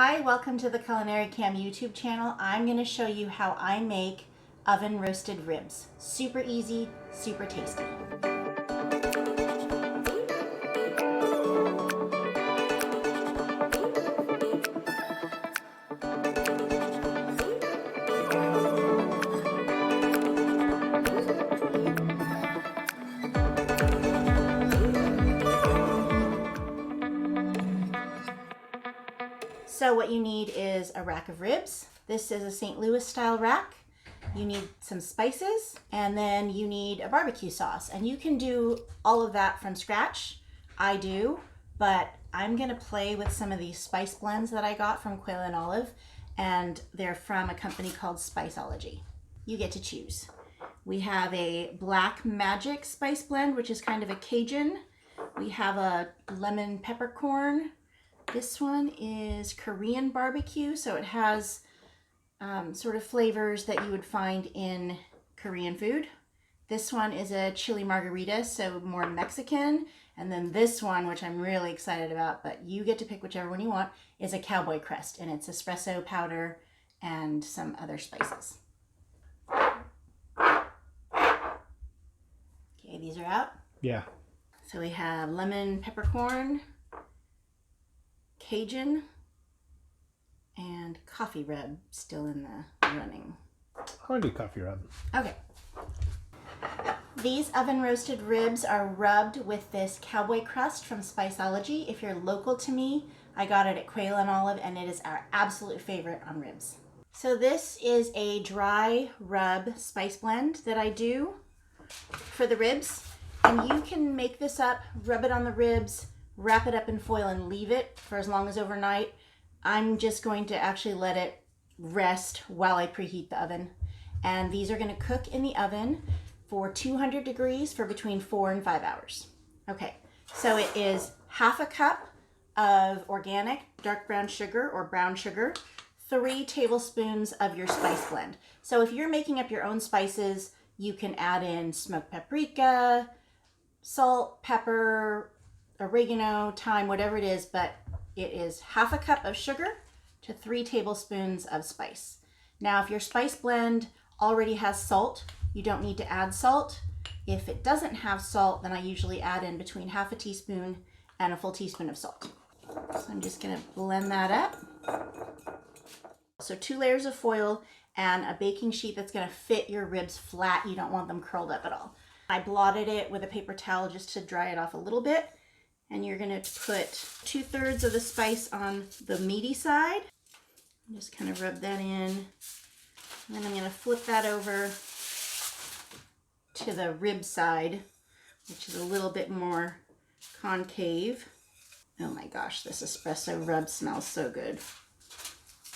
Hi, welcome to the Culinary Cam YouTube channel. I'm going to show you how I make oven roasted ribs. Super easy, super tasty. So what you need is a rack of ribs. This is a St. Louis style rack. You need some spices, and then you need a barbecue sauce. And you can do all of that from scratch. I do, but I'm gonna play with some of these spice blends that I got from Quail and Olive, and they're from a company called Spiceology. You get to choose. We have a Black Magic spice blend, which is kind of a Cajun. We have a lemon peppercorn. This one is Korean barbecue, so it has sort of flavors that you would find in Korean food. This one is a chili margarita, so more Mexican. And then this one, which I'm really excited about, but you get to pick whichever one you want, is a cowboy crest, and it's espresso powder and some other spices. Okay, these are out. Yeah. So we have lemon peppercorn, Cajun, and coffee rub still in the running. I want to do coffee rub. Okay. These oven roasted ribs are rubbed with this cowboy crust from Spiceology. If you're local to me, I got it at Quail and Olive, and it is our absolute favorite on ribs. So this is a dry rub spice blend that I do for the ribs. And you can make this up, rub it on the ribs, wrap it up in foil and leave it for as long as overnight. I'm just going to actually let it rest while I preheat the oven. And these are going to cook in the oven for 200 degrees for between 4 and 5 hours. Okay, so it is half a cup of organic dark brown sugar or brown sugar, 3 tablespoons of your spice blend. So if you're making up your own spices, you can add in smoked paprika, salt, pepper, oregano, thyme, whatever it is, but it is half a cup of sugar to 3 tablespoons of spice. Now, if your spice blend already has salt, you don't need to add salt. If it doesn't have salt, then I usually add in between half a teaspoon and a full teaspoon of salt. So I'm just gonna blend that up. So 2 layers of foil and a baking sheet that's gonna fit your ribs flat. You don't want them curled up at all. I blotted it with a paper towel just to dry it off a little bit. And you're going to put 2/3 of the spice on the meaty side. Just kind of rub that in. And then I'm going to flip that over to the rib side, which is a little bit more concave. Oh my gosh, this espresso rub smells so good.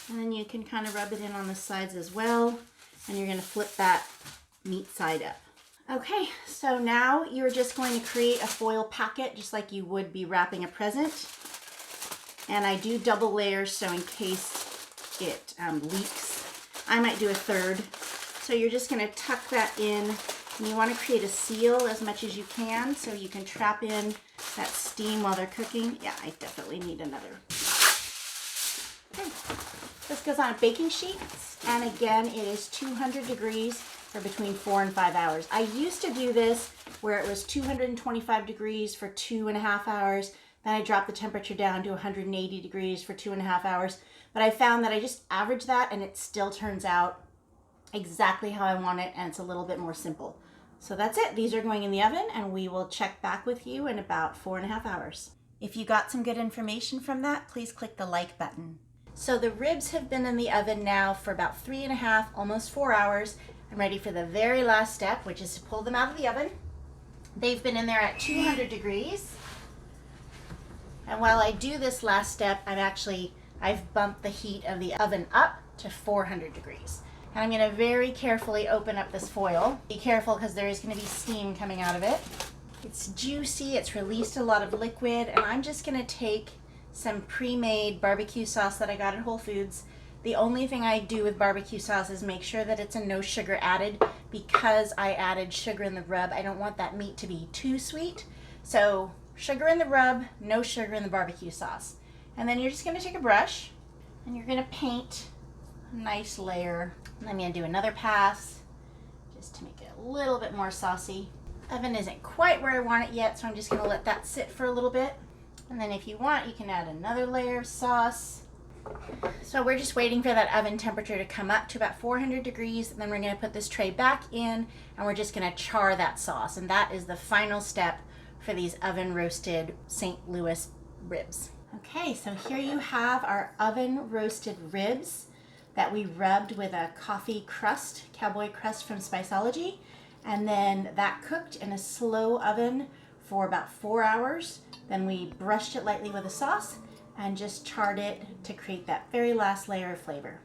And then you can kind of rub it in on the sides as well. And you're going to flip that meat side up. Okay, so now you're just going to create a foil packet just like you would be wrapping a present. And I do double layers so in case it leaks. I might do a 3rd. So you're just going to tuck that in, and you want to create a seal as much as you can so you can trap in that steam while they're cooking. Yeah, I definitely need another. Okay. This goes on a baking sheet, and again, it is 200 degrees for between 4 and 5 hours. I used to do this where it was 225 degrees for 2.5 hours. Then I dropped the temperature down to 180 degrees for 2.5 hours. But I found that I just average that and it still turns out exactly how I want it, and it's a little bit more simple. So that's it. These are going in the oven, and we will check back with you in about 4.5 hours. If you got some good information from that, please click the like button. So the ribs have been in the oven now for about 3.5, almost 4 hours. I'm ready for the very last step, which is to pull them out of the oven. They've been in there at 200 degrees. And while I do this last step, I've bumped the heat of the oven up to 400 degrees. And I'm gonna very carefully open up this foil. Be careful because there is gonna be steam coming out of it. It's juicy, it's released a lot of liquid, and I'm just gonna take some pre-made barbecue sauce that I got at Whole Foods. The only thing I do with barbecue sauce is make sure that it's a no sugar added, because I added sugar in the rub. I don't want that meat to be too sweet. So sugar in the rub, no sugar in the barbecue sauce. And then you're just gonna take a brush, And you're gonna paint a nice layer. And I'm gonna do another pass just to make it a little bit more saucy. Oven isn't quite where I want it yet, so I'm just gonna let that sit for a little bit. And then if you want, you can add another layer of sauce. So we're just waiting for that oven temperature to come up to about 400 degrees, and then we're gonna put this tray back in, and we're just gonna char that sauce. And that is the final step for these oven roasted St. Louis ribs. Okay, so here you have our oven roasted ribs that we rubbed with a coffee crust, cowboy crust from Spiceology, and then that cooked in a slow oven for about 4 hours. Then we brushed it lightly with a sauce and just charred it to create that very last layer of flavor.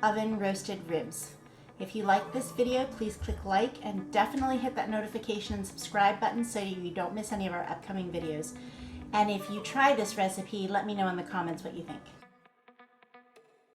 Oven roasted ribs. If you like this video, please click like and definitely hit that notification and subscribe button so you don't miss any of our upcoming videos. And if you try this recipe, let me know in the comments what you think.